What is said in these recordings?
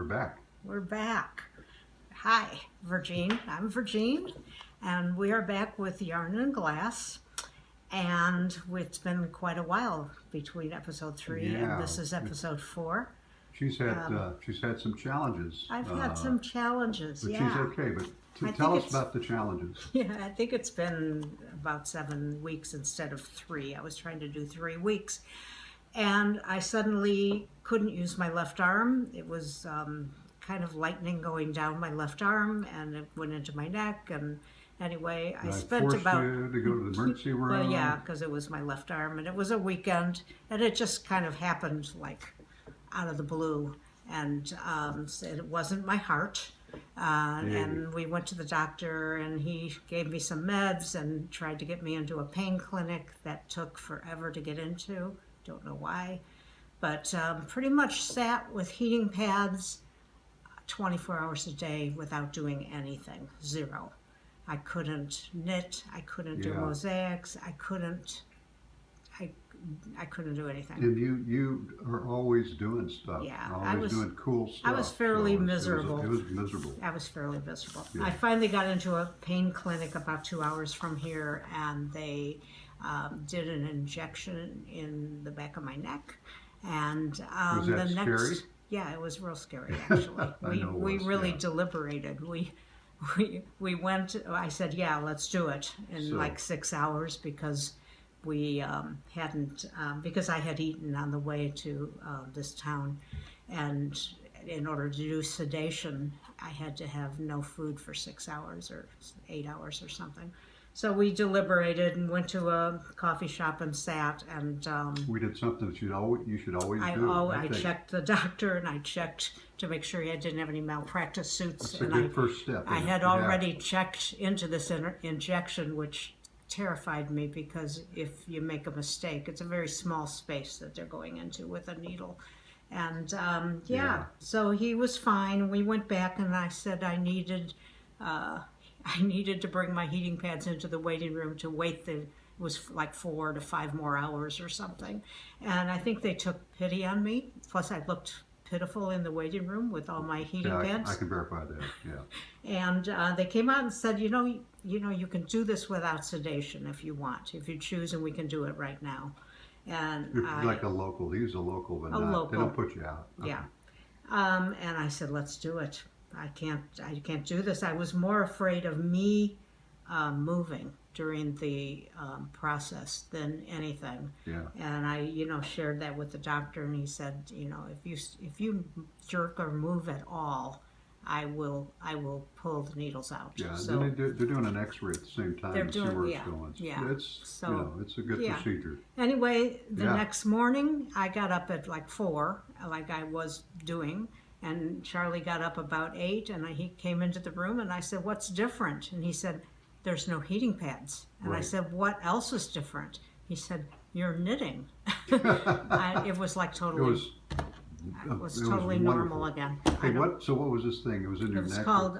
back. We're back. Hi, Virgin. I'm Virgin, and we are back with Yarn and Glass. And it's been quite a while between episode 3 and this is episode 4. She's had some challenges. I've had some challenges, but yeah. she's okay. But tell us about the challenges. Yeah, I think it's been about 7 weeks instead of 3. I was trying to do 3 weeks. And I suddenly couldn't use my left arm. It was kind of lightning going down my left arm, and it went into my neck. And anyway, I spent about... you to go to the emergency room? Well, yeah, because it was my left arm, and it was a weekend, and it just kind of happened like out of the blue. And it wasn't my heart. And we went to the doctor, and he gave me some meds and tried to get me into a pain clinic that took forever to get into. Don't know why, but pretty much sat with heating pads 24 hours a day without doing anything. Zero. I couldn't knit. I couldn't do mosaics. I couldn't do anything. And you are always doing stuff. Yeah, always doing cool stuff. I was fairly miserable. It was miserable. I was fairly miserable. Yeah. I finally got into a pain clinic about 2 hours from here, and they did an injection in the back of my neck. And was that scary? Yeah, it was real scary, actually. we really deliberated. We went, I said, yeah, let's do it in like 6 hours, because we hadn't, because I had eaten on the way to this town, and in order to do sedation, I had to have no food for 6 hours or 8 hours or something. So we deliberated and went to a coffee shop and sat, and we did something that you should always do. I checked the doctor, and I checked to make sure he didn't have any malpractice suits. That's a good first step. I had already checked into this injection, which terrified me, because if you make a mistake, it's a very small space that they're going into with a needle. And so he was fine. We went back, and I said I needed to bring my heating pads into the waiting room to wait. It was like 4 to 5 more hours or something. And I think they took pity on me. Plus, I looked pitiful in the waiting room with all my heating pads. I can verify that, yeah. And they came out and said, you know, you can do this without sedation if you want, if you choose, and we can do it right now. And like a local, they use a local, but they don't put you out. Okay. Yeah. And I said, let's do it. I can't do this. I was more afraid of me moving during the process than anything. Yeah. And I, shared that with the doctor, and he said, if you jerk or move at all, I will pull the needles out. Yeah. So and they're doing an X-ray at the same time to see where it's going. Yeah. It's it's a good procedure. Anyway, the next morning I got up at like 4, like I was doing. And Charlie got up about 8, and he came into the room, and I said, what's different? And he said, there's no heating pads. And I said, what else is different? He said, you're knitting. It was like totally, it was totally normal again. Hey, what was this thing? It was in your neck? It's called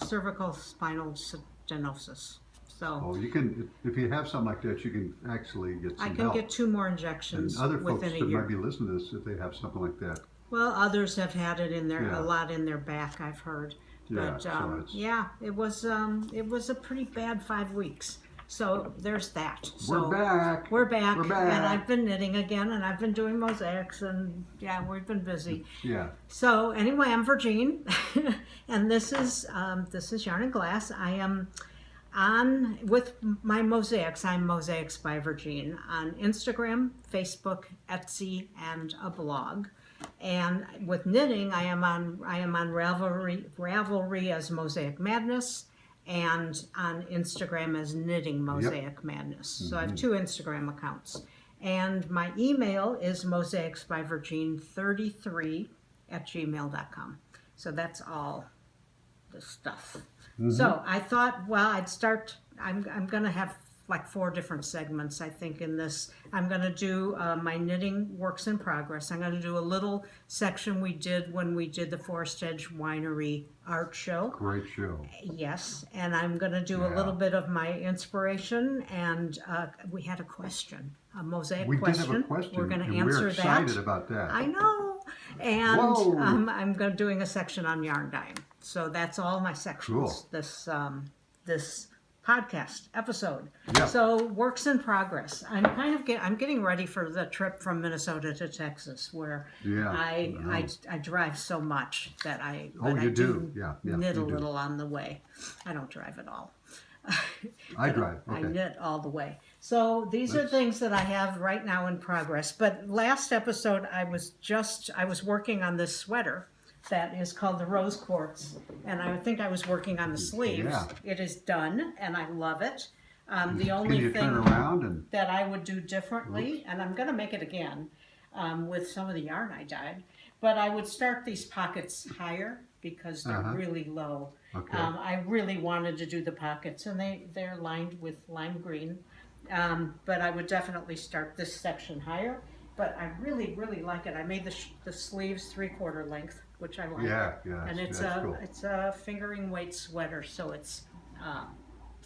cervical spinal stenosis. So you can, if you have something like that, you can actually get some help. I can get 2 more injections within a year. And other folks that might be listening to this, if they have something like that. Well, others have had it in their a lot in their back, I've heard. But it was a pretty bad 5 weeks. So there's that. We're back. We're back. And I've been knitting again, and I've been doing mosaics, and we've been busy. Yeah. So anyway, I'm Virgin, and this is Yarn and Glass. I am on with my mosaics. I'm Mosaics by Virgin on Instagram, Facebook, Etsy, and a blog. And with knitting, I am on Ravelry as Mosaic Madness, and on Instagram as Knitting Mosaic Madness. So I have 2 Instagram accounts. And my email is mosaicsbyvirgin33@gmail.com. So that's all the stuff. So I thought, I'd start. I'm going to have like 4 different segments, I think, in this. I'm going to do my knitting works in progress. I'm going to do a little section we did when we did the Forest Edge Winery art show. Great show. Yes, and I'm going to do a little bit of my inspiration, and we had a question, a mosaic question. We did have a question. We're going to answer we're excited that. about that. I know. And Whoa. I'm doing a section on yarn dyeing. So that's all my sections. Cool. This podcast episode. Yeah. So works in progress. I'm getting ready for the trip from Minnesota to Texas, where I drive so much that I do. Yeah, knit a little on the way. I don't drive at all. I drive. Okay. I knit all the way. So these are things that I have right now in progress. But last episode, I was working on this sweater that is called the Rose Quartz, and I think I was working on the sleeves. Yeah. It is done, and I love it. The only Can you thing turn around and... that I would do differently, and I'm going to make it again with some of the yarn I dyed, but I would start these pockets higher because they're really low. Okay. I really wanted to do the pockets, and they're lined with lime green, but I would definitely start this section higher. But I really, really like it. I made the sleeves 3/4 length, which I like. Yeah, and it's cool. it's a fingering weight sweater, so it's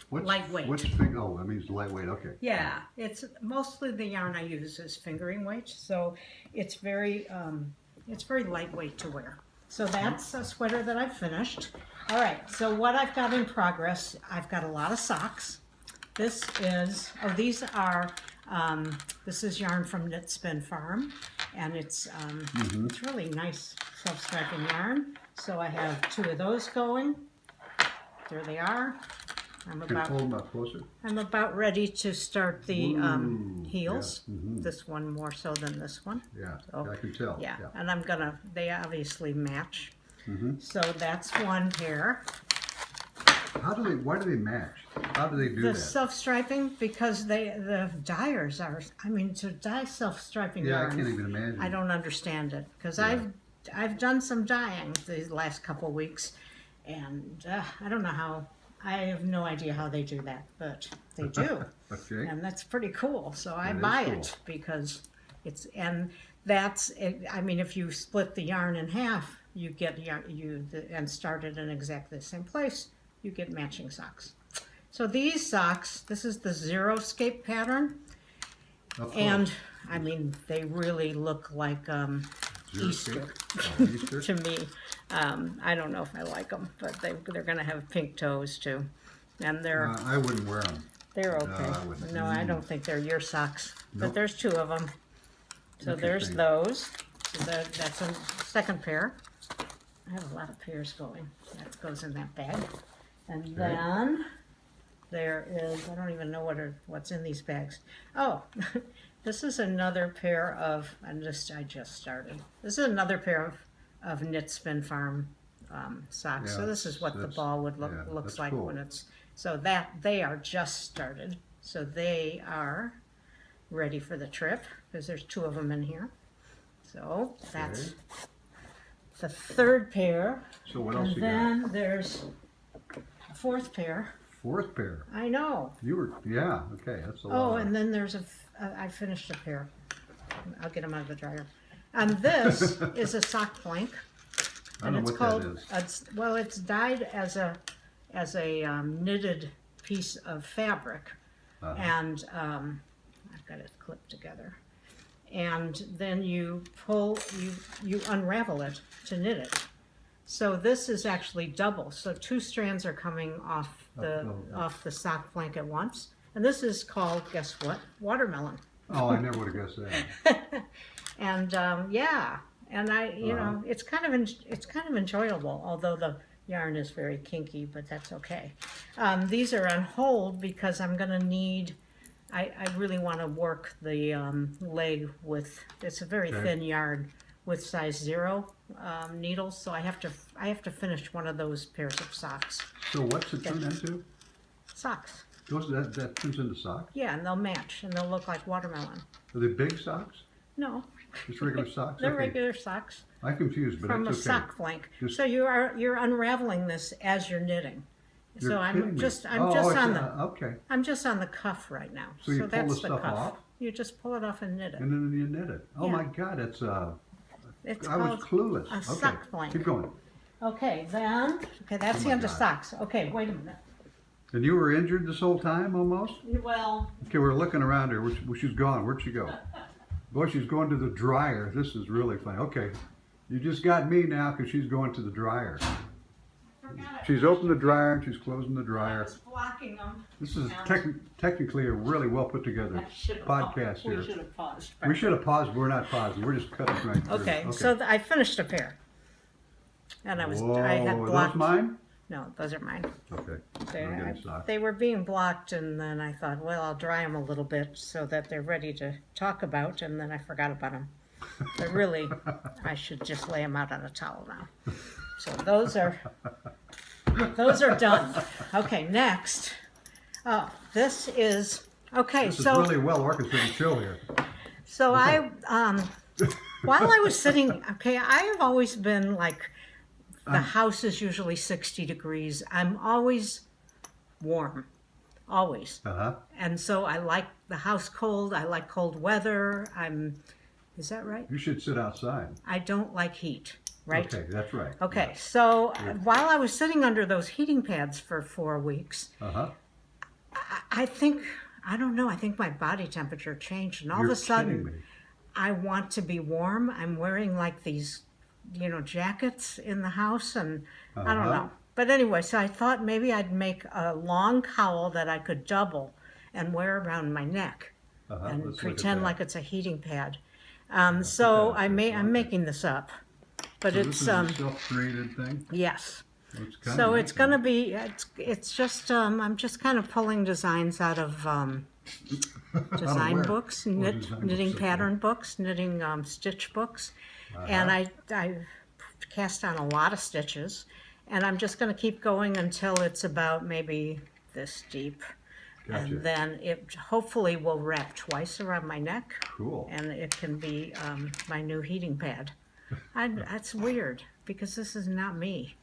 lightweight. What's finger? Oh, that means lightweight. Okay. Yeah, it's mostly the yarn I use is fingering weight, so it's very lightweight to wear. So that's a sweater that I've finished. All right. So what I've got in progress, I've got a lot of socks. This is this is yarn from Knit Spin Farm, and it's really nice self-striping yarn. So I have 2 of those going. There they are. Can you pull them up closer? I'm about ready to start the heels. Yeah. This one more so than this one. Yeah, So, I can tell. Yeah, and they obviously match. Mm-hmm. So that's one pair. Why do they match? How do they do that? The self-striping, because the dyers are, to dye self-striping yarn. I can't even imagine. I don't understand it, because I've done some dyeing these last couple weeks, and I don't know how, I have no idea how they do that, but they do. Okay. And that's pretty cool, so I buy it, because if you split the yarn in half, you get and start it in exactly the same place, you get matching socks. So these socks, this is the Zeroscape pattern, and they really look like Easter to me. I don't know if I like them, but they're going to have pink toes too, and I wouldn't wear them. They're okay. No, I don't think they're your socks, but there's 2 of them. So there's those. So that's a second pair. I have a lot of pairs going. That goes in that bag. And then there is, I don't even know what's in these bags. Oh, this is another pair of, I just started. This is another pair of Knit Spin Farm socks. Yeah, so this is what the ball would looks like cool. when it's, so that they are just started. So they are ready for the trip, because there's 2 of them in here. So that's the 3rd pair. So what else you got? And then there's a 4th pair. 4th pair. I know. Okay, that's a lot. Oh, and then there's I finished a pair. I'll get them out of the dryer. And this is a sock plank. I don't know what that is. It's dyed as a knitted piece of fabric, and I've got it clipped together. And then you unravel it to knit it. So this is actually double. So 2 strands are coming off the sock plank at once. And this is called, guess what? Watermelon. Oh, I never would have guessed that. And and it's kind of enjoyable, although the yarn is very kinky, but that's okay. These are on hold because I'm going to need. I really want to work the leg with. It's a very thin yarn with size 0 needles, so I have to finish one of those pairs of socks. So what's it turn into? Socks. That turns into socks? Yeah, and they'll match, and they'll look like watermelon. Are they big socks? No. Just regular socks? They're regular socks. I'm confused, but from that's a okay. sock flank. So you're unraveling this as you're knitting. So I'm just on the cuff right now. So you pull that's the stuff cuff. off? You just pull it off and knit it. And then you knit it. Oh my God, I was clueless. A sock flank. Keep going. Okay, that's the end of socks. Okay, wait a minute. And you were injured this whole time almost? Well. Okay, we're looking around her. She's gone. Where'd she go? Boy, she's going to the dryer. This is really funny. Okay, You just got me now because she's going to the dryer. She's opened the dryer and she's closing the I dryer. was blocking them. This is technically a really well put together podcast here. We should have paused. We should have paused, but we're not pausing. We're just cutting right through. Okay, so I finished a pair. And I had Whoa, blocked. are those mine? No, those are mine. Okay. They were being blocked, and then I thought, well, I'll dry them a little bit so that they're ready to talk about, and then I forgot about them. But really, I should just lay them out on a towel now. So those are done. Okay, next. Oh, this is okay. This is so really well orchestrated show here. so okay. While I was sitting, okay, I have always been like, the house is usually 60 degrees. I'm always warm, always. And so I like the house cold. I like cold weather. Is that right? You should sit outside. I don't like heat, right? Okay, that's right. Okay, so while I was sitting under those heating pads for 4 weeks, I think, I don't know, I think my body temperature changed, and all of a sudden, I want to be warm. I'm wearing like these, jackets in the house, and I don't know. But anyway, so I thought maybe I'd make a long cowl that I could double and wear around my neck and pretend like it's a heating pad. So I'm making this up, but it's this is a self-created thing. Yes. So it's gonna be. It's just. I'm just kind of pulling designs out of design books, knitting pattern books, knitting stitch books, and I cast on a lot of stitches, and I'm just going to keep going until it's about maybe this deep. Gotcha. And then it hopefully will wrap twice around my neck. Cool. And it can be my new heating pad. That's weird because this is not me.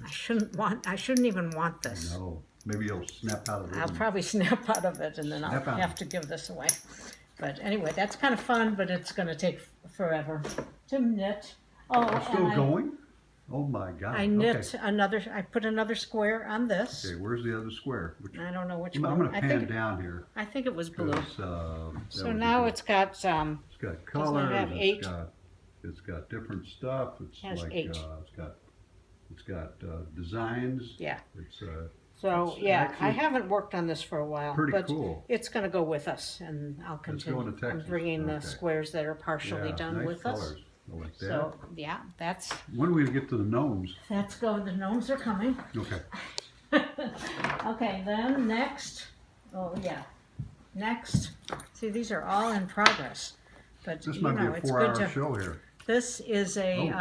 I shouldn't even want this. No, maybe you'll snap out of it. I'll probably snap out of it and then I'll have to give this away. But anyway, that's kind of fun, but it's going to take forever to knit. Oh, it's still going? Oh my God. I knit I put another square on this. Okay, where's the other square? I don't know which one. I'm going to pan down here. I think it was blue. So now it's got it's got colors. It's got different stuff. It's like it's got designs. Yeah. So I haven't worked on this for a while. Pretty cool. It's going to go with us, and I'll continue. It's going to Texas. I'm bringing the squares that are partially done with colors. us. Like that. So that's. When do we get to the gnomes? Let's go. The gnomes are coming. Okay. Okay, then next. Oh yeah, next. See, these are all in progress, but this might be a 4-hour show here. This is a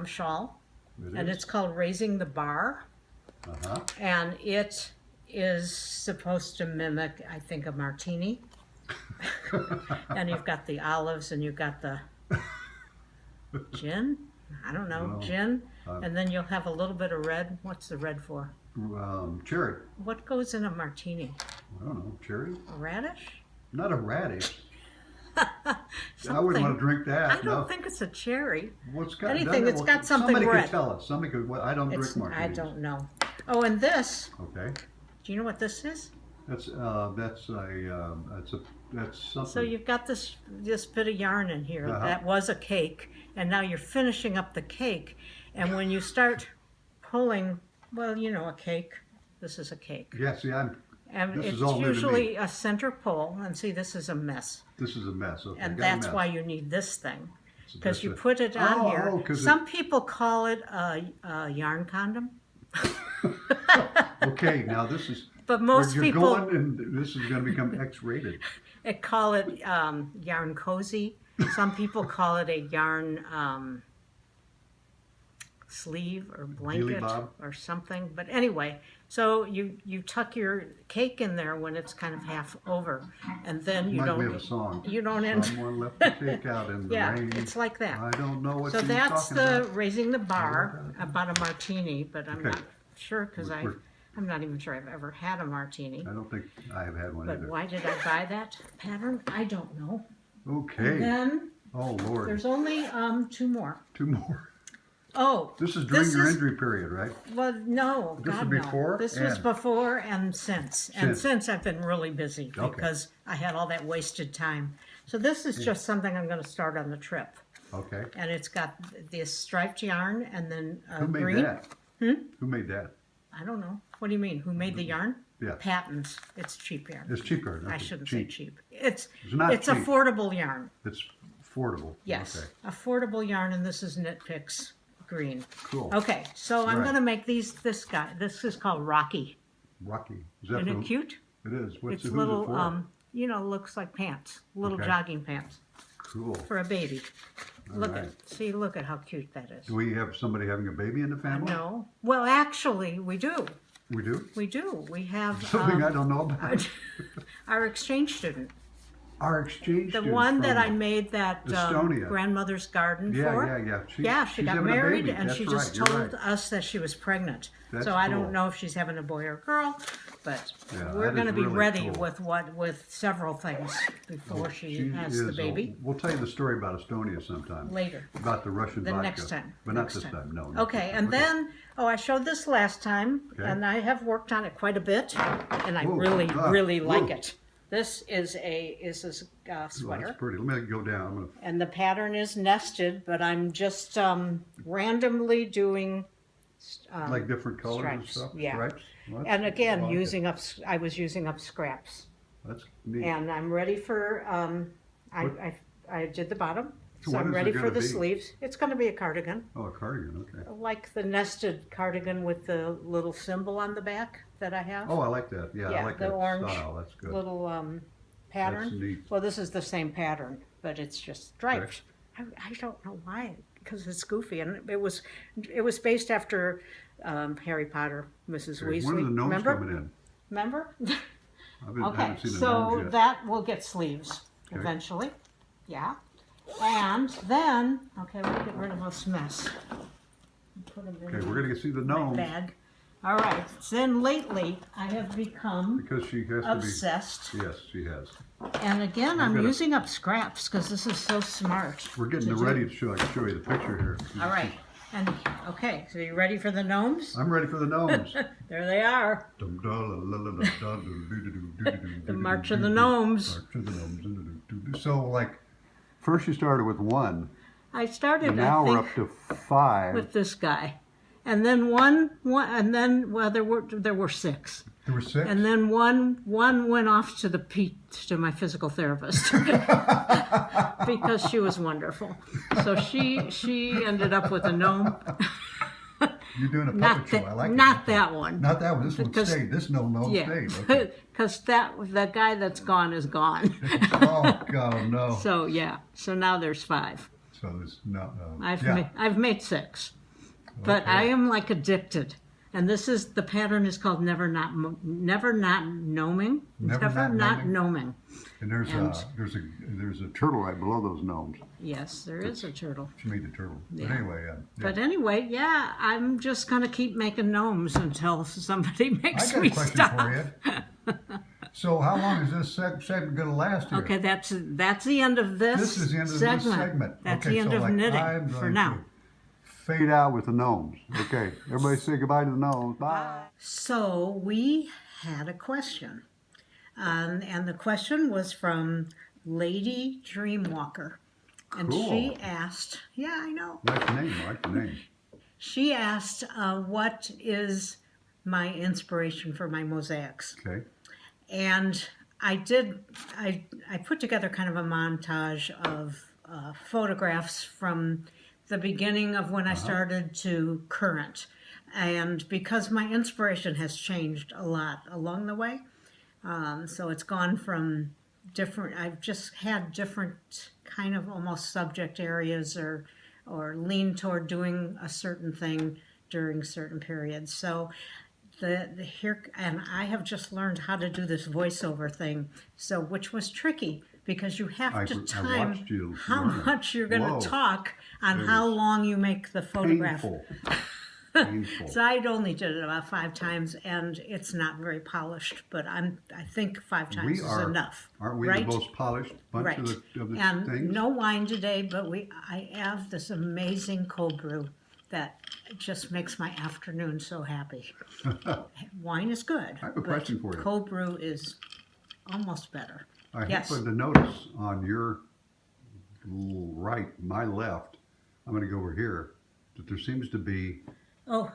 shawl, and it's called Raising the Bar, and it is supposed to mimic, I think, a martini. And you've got the olives, and you've got the gin. I don't know, gin, and then you'll have a little bit of red. What's the red for? Cherry. What goes in a martini? I don't know, cherry. A radish? Not a radish. I wouldn't want to drink that. I don't think it's a cherry. What's got anything? It's got something red. Somebody could tell us. Somebody could. I don't drink martinis. I don't know. Oh, and this. Okay. Do you know what this is? That's something. So you've got this bit of yarn in here that was a cake, and now you're finishing up the cake. And when you start pulling, well, a cake. This is a cake. Yeah. See, and it's usually a center pull, and see, this is a mess. This is a mess. Okay, and that's why you need this thing, because you put it on here. Some people call it a yarn condom. Okay, now this is. But most people. And this is going to become X-rated. They call it yarn cozy. Some people call it a yarn sleeve or blanket or something. But anyway, so you tuck your cake in there when it's kind of half over, and then you don't. We have a song. You don't end. Someone left the cake out in the rain. Yeah, it's like that. I don't know what. So that's about. Raising the bar about a martini, but I'm not sure because I'm not even sure I've ever had a martini. I don't think I have had one either. But why did I buy that pattern? I don't know. Okay. And then, oh Lord, there's only 2 more. 2 more. Oh, This is during your injury period, right? Well, no, This God, was before no. This was and- before and since. And since I've been really busy Okay. because I had all that wasted time. So this is just something I'm going to start on the trip. Okay. And it's got this striped yarn and then Who made green. that? Who made that? I don't know. What do you mean? Who made the yarn? Yeah. Patents. It's cheap yarn. It's cheaper. I shouldn't say cheap. It's not it's cheap. affordable yarn. It's affordable. Yes. Okay. Affordable yarn, and this is Knit Picks green. Cool. Okay, so I'm Right. going to make this guy. This is called Rocky. Rocky. Is that Isn't from- it cute? It is. What's It's who's it little, for? looks like pants, little Okay. jogging pants Cool. for a baby. Look right. look at how cute that is. Do we have somebody having a baby in the family? No, well, actually, we do. We do? We do. We have Something I don't know about. our exchange student, Our exchange the student one that from I made that Estonia. grandmother's garden Yeah, for. yeah. Yeah, she she's got having a married baby. and That's she right. just You're told right. us that she was pregnant. That's so I cool. don't know if she's having a boy or a girl, but Yeah, we're that going to is be really ready cool. with several things before she has the is baby. We'll tell you the story about Estonia sometime. Later. About the Russian The vodka. next time. But not Next this time. time. No. not Okay, this and time. then, I showed this last time, Okay. and I have worked on it quite a bit, and I Whoa, really, ah, really like whoa. it. This is a Oh, sweater, that's pretty. Let me go down. I'm gonna, and the pattern is nested, but I'm just randomly doing like different colors stripes, and stuff. yeah. Stripes. Well, and that's- again, I like it. I was using up scraps. That's neat. And I'm ready for, I did the bottom, So so what I'm is it ready for gonna the be? sleeves. It's going to be a cardigan, Oh, a cardigan. Okay. like the nested cardigan with the little symbol on the back that I have. Oh, I like that. Yeah, Yeah, I like the that orange style. That's good. Little pattern. That's neat. Well, this is the same pattern, but it's just striped. I don't know why, because it's goofy, and it was based after Harry Potter, Mrs. Okay, Weasley. when are the gnomes Remember? coming in? Remember? I Okay, haven't seen the so gnomes yet. that will get sleeves Okay. eventually. Yeah. And then, okay, we'll get rid of this mess. Put them in Okay, we're gonna see the my gnomes bag. All right. Then lately, I have become because she has to obsessed. be. Yes, she has. And again, I'm gonna- using up scraps because this is so smart. We're getting to it do. ready to show. I can show you the picture here. All right. And okay, so you ready for the gnomes? I'm ready for the gnomes. There they are. The The March of the Gnomes. March of the Gnomes. So, like, first you started with one, I started, and now I we're think, up to 5. with this guy, and then one, and then well, there were 6. There were 6. And then one went off to to my physical therapist because she was wonderful. So she ended up with a gnome. You're doing a Not puppet show. I like not it. that one. Not that one. This one Because- stayed. This gnome Yeah, stayed. Okay. because the guy that's gone is gone. Oh God, no. So yeah, so now there's 5. So there's no. I've made 6, but Okay. I am like addicted. And the pattern is called Never Not Gnoming. Never Not Gnoming. And there's a turtle right below those gnomes. Yes, there is a turtle. She made the turtle. Yeah. But anyway, yeah. But anyway, yeah, I'm just gonna keep making gnomes until somebody I makes got me a question stop. for you. So how long is this segment going to last here? Okay, that's the end of this. This is the end of segment. this segment. That's Okay, the end so of like knitting I'm for going now. to fade out with the gnomes. Okay, everybody say goodbye to the gnomes. Bye. So we had a question, and the question was from Lady Dreamwalker, and Cool. she asked, "Yeah, I know." Nice name. I like the name. She asked, "What is my inspiration for my mosaics?" Okay. And I put together kind of a montage of photographs from the beginning of when I started to current. And because my inspiration has changed a lot along the way, so it's gone from I've just had different kind of almost subject areas or lean toward doing a certain thing during certain periods. So and I have just learned how to do this voiceover thing, so which was tricky because you have to I time watched you how learn it. much you're going Whoa. to talk on It how was long you make the photograph. Painful. Painful. So I'd only did it about 5 times, and it's not very polished. But I think 5 times We is are, enough. Aren't we right? the most polished bunch Right. of the And things? no wine today, but I have this amazing cold brew that just makes my afternoon so happy. Wine is good. I have a question for you. Cold brew is almost better. I Yes. happen to notice on your right, my left, I'm going to go over here, that there seems to be Oh,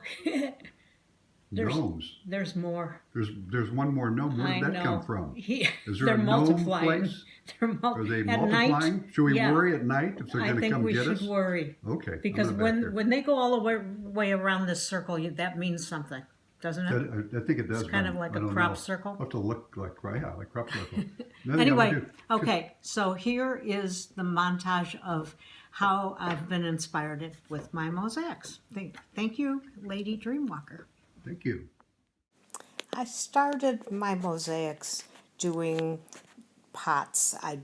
gnomes. there's more. There's one more gnome. Where I did that know. come from? He, Is there they're a gnome multiplying. place? They're Are they at multiplying? night. Should we Yeah. worry at night if they're I going to think come we get should us? worry. Okay. Because I'm back there. when they go all the way around this circle, that means something, doesn't it? I think it does. It's kind but of like I a don't crop know. circle. I'll have to look like crop circle. No, Anyway, yeah, okay, so here is the montage of how I've been inspired with my mosaics. Thank you, Lady Dreamwalker. thank you. I started my mosaics doing pots. I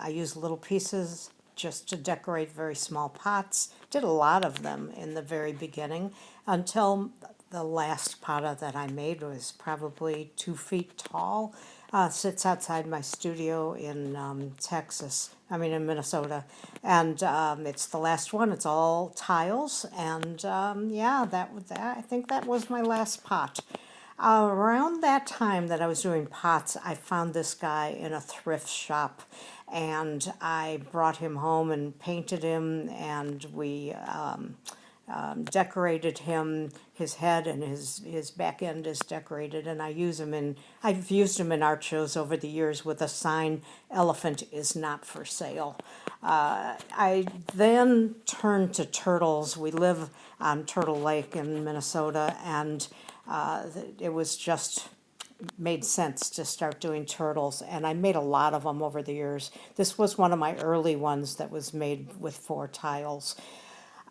used little pieces just to decorate very small pots. Did a lot of them in the very beginning until the last pot that I made was probably 2 feet tall. Sits outside my studio in in Minnesota. And it's the last one. It's all tiles. And I think that was my last pot. Around that time that I was doing pots, I found this guy in a thrift shop, and I brought him home and painted him, and we decorated him. His head and his back end is decorated, and I've used him in art shows over the years with a sign, "Elephant is not for sale." I then turned to turtles. We live on Turtle Lake in Minnesota, and it was just made sense to start doing turtles, and I made a lot of them over the years. This was one of my early ones that was made with 4 tiles.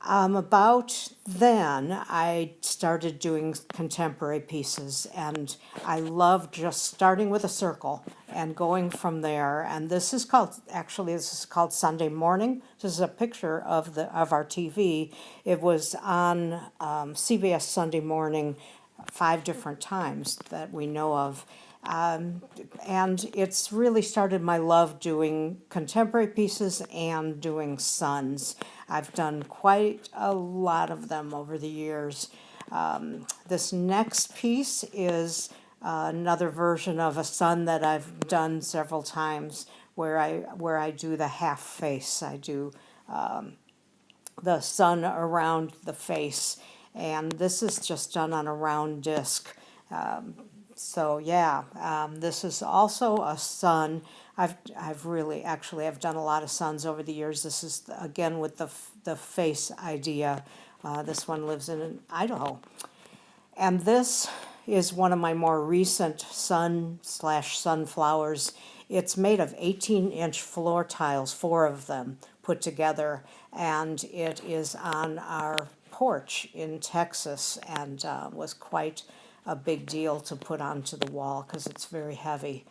About then, I started doing contemporary pieces, and I love just starting with a circle and going from there. And this is called Sunday Morning. This is a picture of our TV. It was on CBS Sunday Morning 5 different times that we know of. And it's really started my love doing contemporary pieces and doing suns. I've done quite a lot of them over the years. This next piece is another version of a sun that I've done several times, where I do the half face. I do the sun around the face, and this is just done on a round disc. This is also a sun. I've done a lot of suns over the years. This is again with the face idea. This one lives in Idaho, and this is one of my more recent sunflowers. It's made of 18-inch floor tiles, 4 of them put together, and it is on our porch in Texas, and was quite a big deal to put onto the wall because it's very heavy.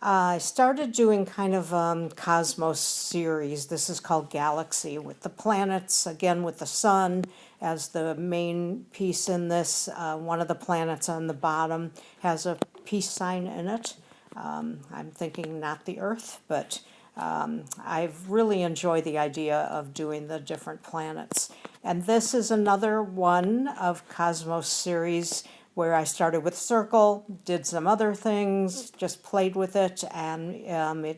I started doing kind of Cosmos series. This is called Galaxy, with the planets, again with the sun as the main piece in this. One of the planets on the bottom has a peace sign in it. I'm thinking not the Earth, but I've really enjoyed the idea of doing the different planets. And this is another one of Cosmos series, where I started with circle, did some other things, just played with it, and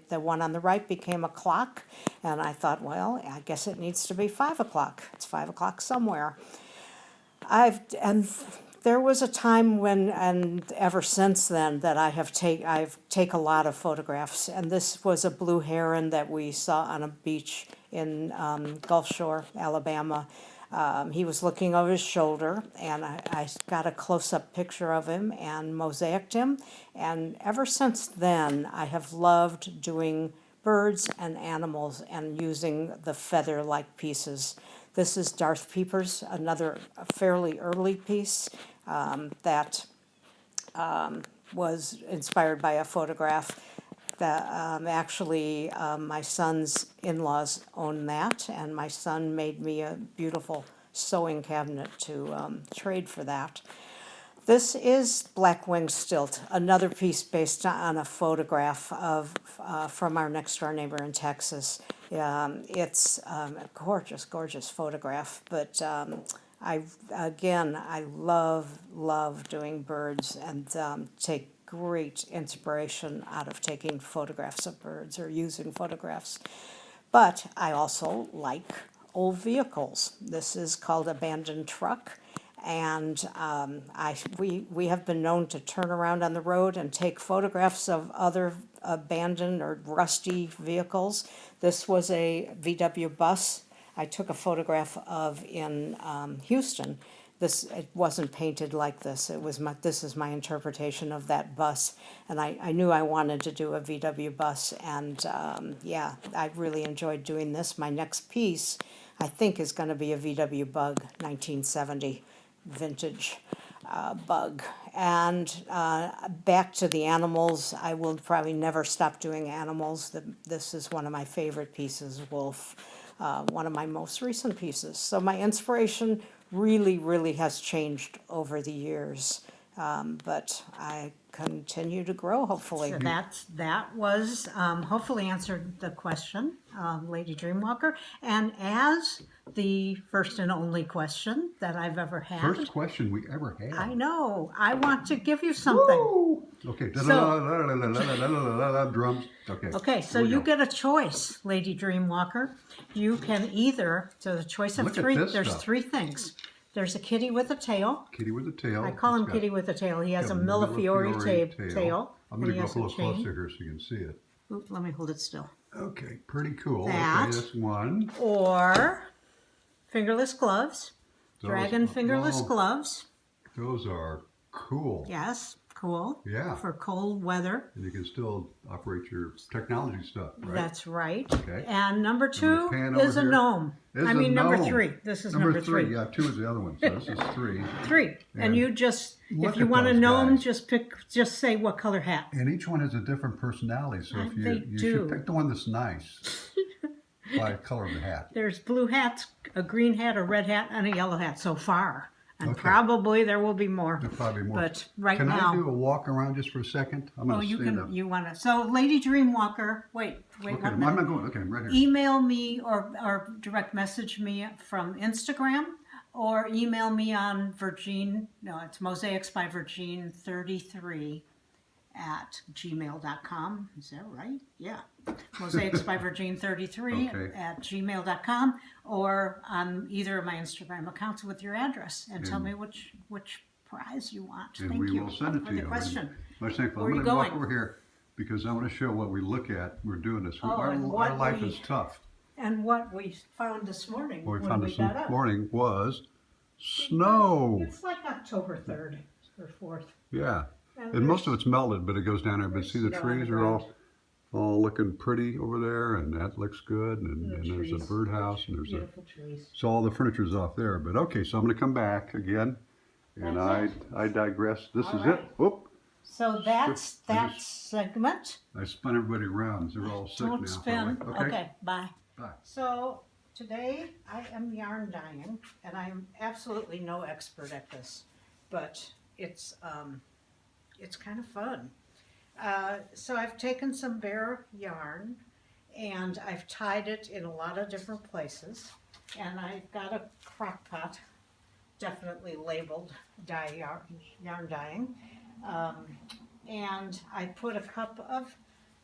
the one on the right became a clock. And I thought, well, I guess it needs to be 5 o'clock. It's 5 o'clock somewhere. There was a time when, and ever since then, that I've take a lot of photographs. And this was a blue heron that we saw on a beach in Gulf Shore, Alabama. He was looking over his shoulder, and I got a close-up picture of him and mosaicked him. And ever since then, I have loved doing birds and animals and using the feather-like pieces. This is Darth Peepers, another fairly early piece that was inspired by a photograph. My son's in-laws own that, and my son made me a beautiful sewing cabinet to trade for that. This is Black Wing Stilt, another piece based on a photograph of from our next door neighbor in Texas. It's a gorgeous, gorgeous photograph, but I love doing birds and take great inspiration out of taking photographs of birds or using photographs. But I also like old vehicles. This is called Abandoned Truck. And we have been known to turn around on the road and take photographs of other abandoned or rusty vehicles. This was a VW bus I took a photograph of in Houston. It wasn't painted like this. This is my interpretation of that bus, and I knew I wanted to do a VW bus, and yeah, I really enjoyed doing this. My next piece, I think, is going to be a VW Bug 1970 vintage bug. And back to the animals, I will probably never stop doing animals. This is one of my favorite pieces, Wolf, one of my most recent pieces. So my inspiration really has changed over the years, but I continue to grow, hopefully. So that was hopefully answered the question, Lady Dreamwalker, and as the first and only question that I've ever had. First question we ever had. I know. I want to give you something. Woo! Okay. Drums. Okay. Okay, so you get a choice, Lady Dreamwalker. You can either, so the choice of three, there's three things. There's a kitty with a tail. Kitty with a tail. I call him Kitty with a tail. He has a Millefiori tail. I'm going to go up a little closer here so you can see it. Ooh, let me hold it still. Okay, pretty cool. That, okay, that's one. Or fingerless gloves. Dragon fingerless gloves. Those are cool. Yes, cool. Yeah. For cold weather. And you can still operate your technology stuff, right? That's right. Okay. And number two is a gnome. Number three. This is number three. Yeah, two is the other one. So this is three. Three. And you just, if you want a gnome, just say what color hat. And each one has a different personality. So if you should pick the one that's nice by color of the hat. There's blue hats, a green hat, a red hat, and a yellow hat so far. And probably there will be more. There'll probably be more. But now. Can I do a walk around just for a second? I'm going to stand up. You want to. So, Lady Dreamwalker, wait okay, 1 minute. I'm not going. Okay, I'm right here. Email me or direct message me from Instagram, or email me on it's Mosaics by Virgin 33 at gmail.com. Is that right? Yeah. Mosaics by Virgin 33 at gmail.com, or on either of my Instagram accounts with your address, and tell me which prize you want. And Thank we you will send it to you. Question. I'm going to walk over here because I want to show what we look at. We're doing this. Our life is tough. And what we found this morning. What we found this morning was snow. It's like October 3rd or 4th. Yeah. And most of it's melted, but it goes down there. But see, the trees are all looking pretty over there, and that looks good. And there's a birdhouse, and there's beautiful trees. So all the furniture's off there. But okay, so I'm going to come back again, and I digress. This is it. Whoop. So that's that segment. I spun everybody around. They're all sick now. Don't spin. Okay, bye. Bye. So today I am yarn dyeing, and I am absolutely no expert at this, but it's kind of fun. So I've taken some bare yarn and I've tied it in a lot of different places, and I've got a crock pot definitely labeled yarn dyeing, and I put a cup of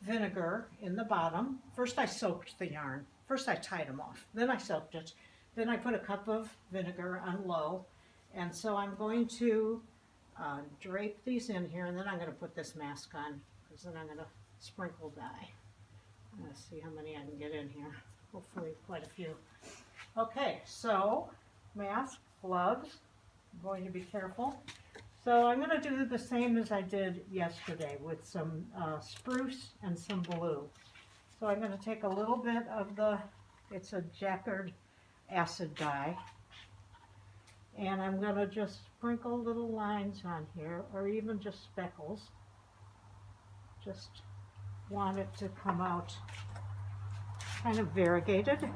vinegar in the bottom. First I soaked the yarn. First I tied them off, then I soaked it, then I put a cup of vinegar on low, and so I'm going to drape these in here, and then I'm going to put this mask on, because then I'm going to sprinkle dye. I'm going to see how many I can get in here. Hopefully quite a few. Okay, so mask, gloves. I'm going to be careful. So I'm going to do the same as I did yesterday with some spruce and some blue. So I'm going to take a little bit of it's a Jacquard acid dye, and I'm going to just sprinkle little lines on here, or even just speckles. Just want it to come out kind of variegated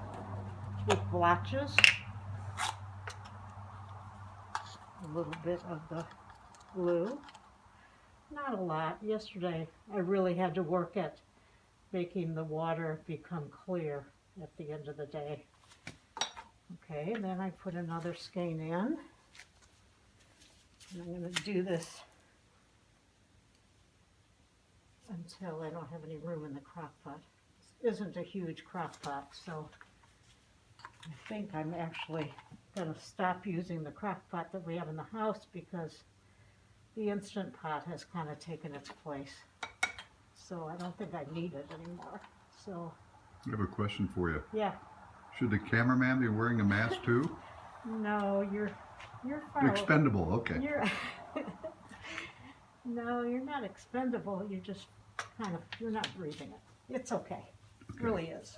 with blotches. A little bit of the glue. Not a lot. Yesterday I really had to work at making the water become clear at the end of the day. Okay, and then I put another skein in. And I'm going to do this until I don't have any room in the crock pot. This isn't a huge crock pot, so I think I'm actually going to stop using the crock pot that we have in the house because the Instant Pot has kind of taken its place. So I don't think I need it anymore. So, I have a question for you. yeah. Should the cameraman be wearing a mask too? No, you're far. Expendable, okay. No, you're not expendable. You're just kind of, you're not breathing it. It's okay. It really is.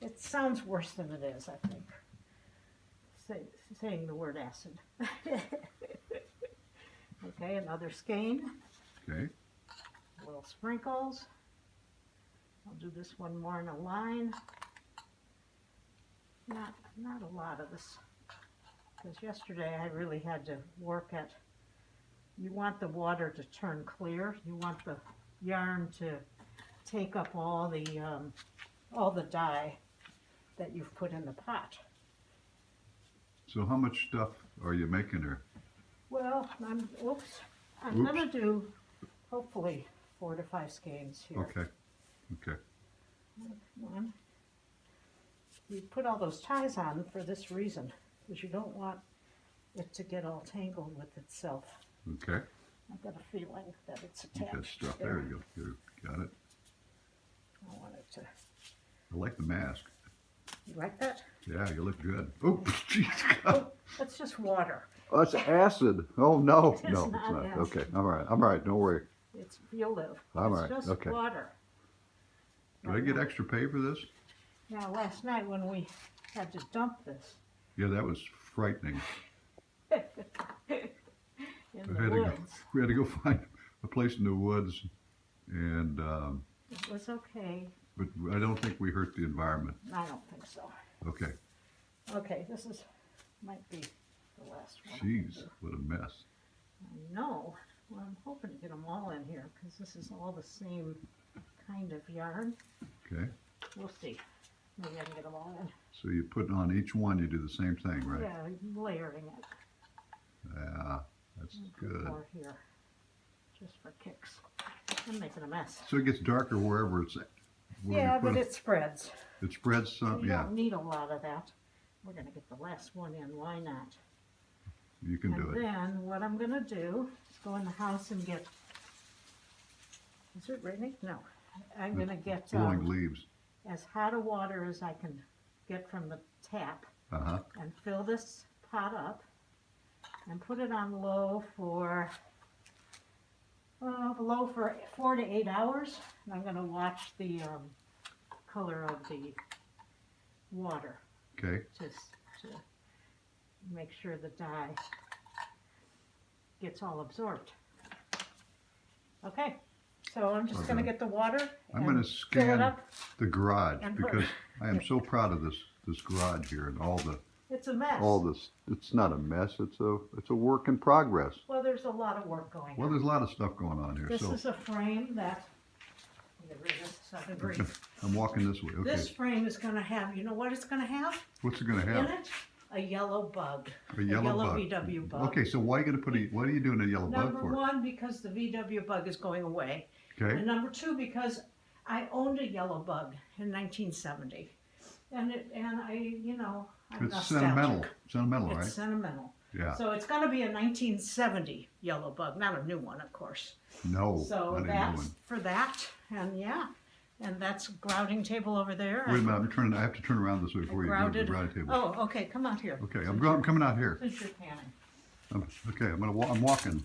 It sounds worse than it is, I think. Saying the word acid. Okay, another skein. Okay. Little sprinkles. I'll do this one more in a line. Not a lot of this, because yesterday I really had to work at, you want the water to turn clear. You want the yarn to take up all the dye that you've put in the pot. So how much stuff are you making there? Well, I'm gonna do hopefully 4 to 5 skeins here. Okay. Okay. Come on. You put all those ties on for this reason, because you don't want it to get all tangled with itself. Okay. I've got a feeling that it's Get that attached. stuff. There you go. You got it. I want it to. I like the mask. You like that? Yeah, you look good. Oh, jeez. Oh, that's just water. Oh, it's acid. Oh no, It's no, not it's not. acid. Okay, I'm all right. I'm all right. Don't worry. It's you'll live. I'm It's all right, just okay. water. Do I get extra pay for this? Now, last night when we had to dump this Yeah, that was frightening. in the woods, We had to go find a place in the woods, and it was okay. but I don't think we hurt the environment. I don't think so. Okay. Okay, this might be the last one. Jeez, what a mess. I know. Well, I'm hoping to get them all in here because this is all the same kind of yarn. Okay. We'll see. Maybe I can get them all in. So you put on each one, you do the same thing, right? Yeah, layering it. Yeah, that's Put good. more here, just for kicks. I'm making a mess. So it gets darker wherever it's at. Where you Yeah, put but it spreads. it spreads some. You Yeah, don't need a lot of that. We're gonna get the last one in. Why not? you can do And it. then what I'm gonna do is go in the house and get. Is it raining? No. I'm gonna get Blowing leaves. as hot a water as I can get from the tap Uh-huh. and fill this pot up and put it on low for 4 to 8 hours. And I'm going to watch the color of the water Okay. just to make sure the dye gets all absorbed. Okay, so I'm just going to get the water I'm and going to fill it scan up. the garage and put- because I am so proud of this garage here and all It's a mess. this. It's not a mess. It's a work in progress. Well, there's a lot of work going Well, on. there's a lot of stuff going on here. This So is a frame that, I'll get rid of this so I can breathe. I'm walking this way. Okay. This frame is going to have, you know what it's going to have What's it going to in have? it? A yellow bug. A yellow bug. VW bug. Okay, so why are you going to put what are you doing a yellow bug Number for? one, because the VW bug is going away. Okay. And number two, because I owned a yellow bug in 1970. And I'm It's nostalgic. sentimental, It's right? sentimental. Yeah. So it's going to be a 1970 yellow bug, not a new one, of course. No, So not a new that's one. for that, and yeah, and that's grouting table over there. Wait a minute, I have to turn around this way before you go to the Grouted. round table. Oh, okay, come out here. Okay, I'm coming out here. Since you're panning. Okay, I'm walking.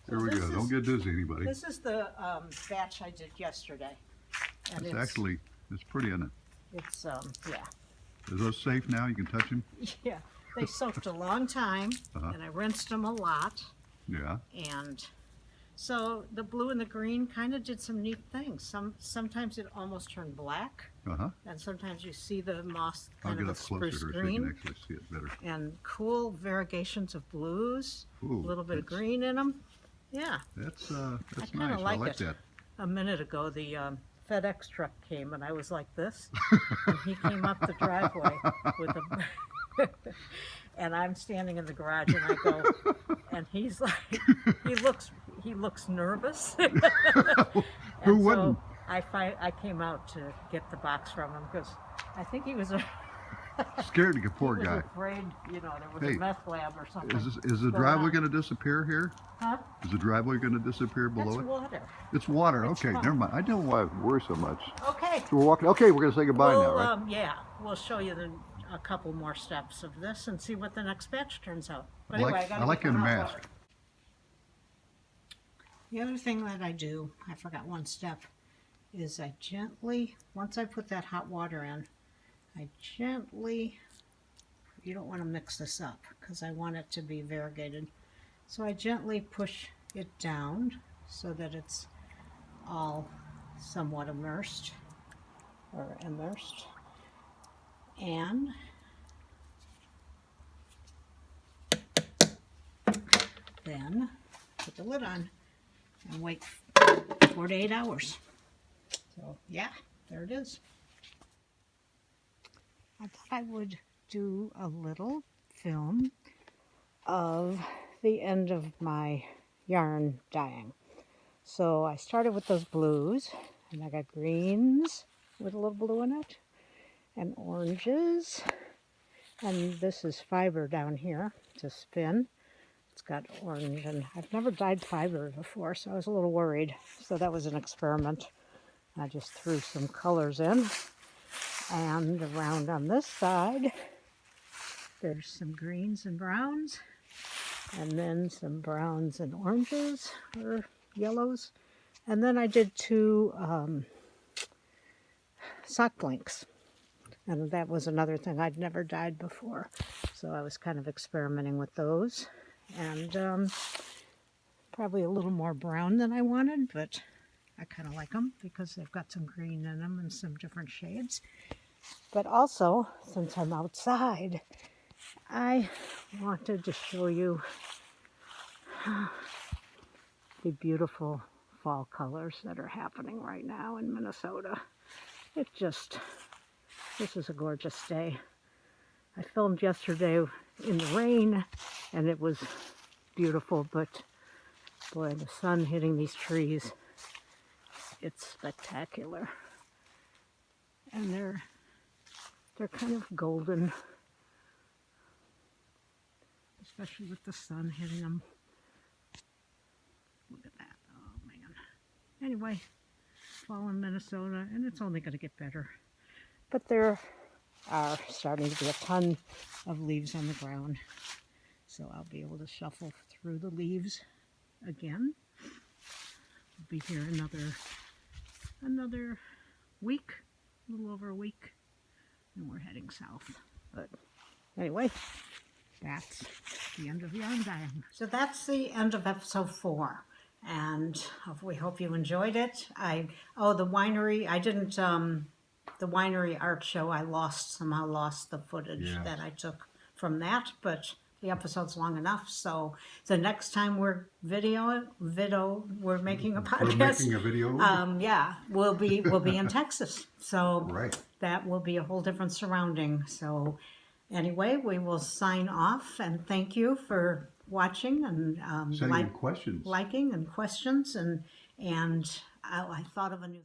Here we this go. is- Don't get dizzy, anybody. This is the batch I did yesterday. And It's pretty, isn't it? it's yeah. Is those safe now? You can touch them? Yeah, they soaked a long time, Uh-huh. and I rinsed them a lot, Yeah. and So the blue and the green kind of did some neat things. Sometimes it almost turned black, and sometimes you see the moss I'll kind get of a up closer spruce to her so you can green, actually see it better. and cool variegations of blues, Ooh, a little bit of green in them. Yeah, That's kinda nice. like I like it. that. a minute ago the FedEx truck came and I was like this, and he came up the driveway with a, and I'm standing in the garage and I go, and he's like, he looks nervous. Who And wouldn't? so I came out to get the box from him because I think he was Scared to get he poor was guy. afraid, you know, there was Hey, a meth lab or something. Is the going driveway on. going to disappear here? Huh? Is the driveway going to disappear That's below it? water. It's water. It's Okay, fun. never mind. I don't know why I worry so much. Okay. So we're walking. Okay, we're going to say goodbye now, We'll, right? yeah, we'll show you a couple more steps of this and see what the next batch turns out. But I anyway, like, gotta I like get your the hot mask. water. The other thing that I do, I forgot one step, is I gently, once I put that hot water in, I gently, you don't want to mix this up because I want it to be variegated. So I gently push it down so that it's all somewhat immersed. And then put the lid on and wait 4 to 8 hours. So yeah, there it is. I thought I would do a little film of the end of my yarn dyeing. So I started with those blues, and I got greens with a little blue in it, and oranges, and this is fiber down here to spin. It's got orange, and I've never dyed fiber before, so I was a little worried. So that was an experiment. I just threw some colors in, and around on this side, there's some greens and browns, and then some browns and oranges, or yellows. And then I did two sock blinks. And that was another thing I'd never dyed before. So I was kind of experimenting with those. And probably a little more brown than I wanted, but I kind of like them because they've got some green in them and some different shades. But also, since I'm outside, I wanted to show you the beautiful fall colors that are happening right now in Minnesota. This is a gorgeous day. I filmed yesterday in the rain and it was beautiful, but boy, the sun hitting these trees, it's spectacular. And they're kind of golden, especially with the sun hitting them. Look at that, oh man. Anyway, fall in Minnesota, and it's only going to get better. But there are starting to be a ton of leaves on the ground, so I'll be able to shuffle through the leaves again. I'll be here another week, a little over a week, and we're heading south. But anyway, that's the end of yarn dyeing. So that's the end of episode 4, and we hope you enjoyed it. The winery, I didn't, the winery art show, I somehow lost the footage that I took from that, but the episode's long enough, so the next time we're we're making a podcast. We're making a video? Yeah, we'll be in Texas, so Right. that will be a whole different surrounding. So anyway, we will sign off, and thank you for watching and Sending in questions. liking and questions, and I thought of a new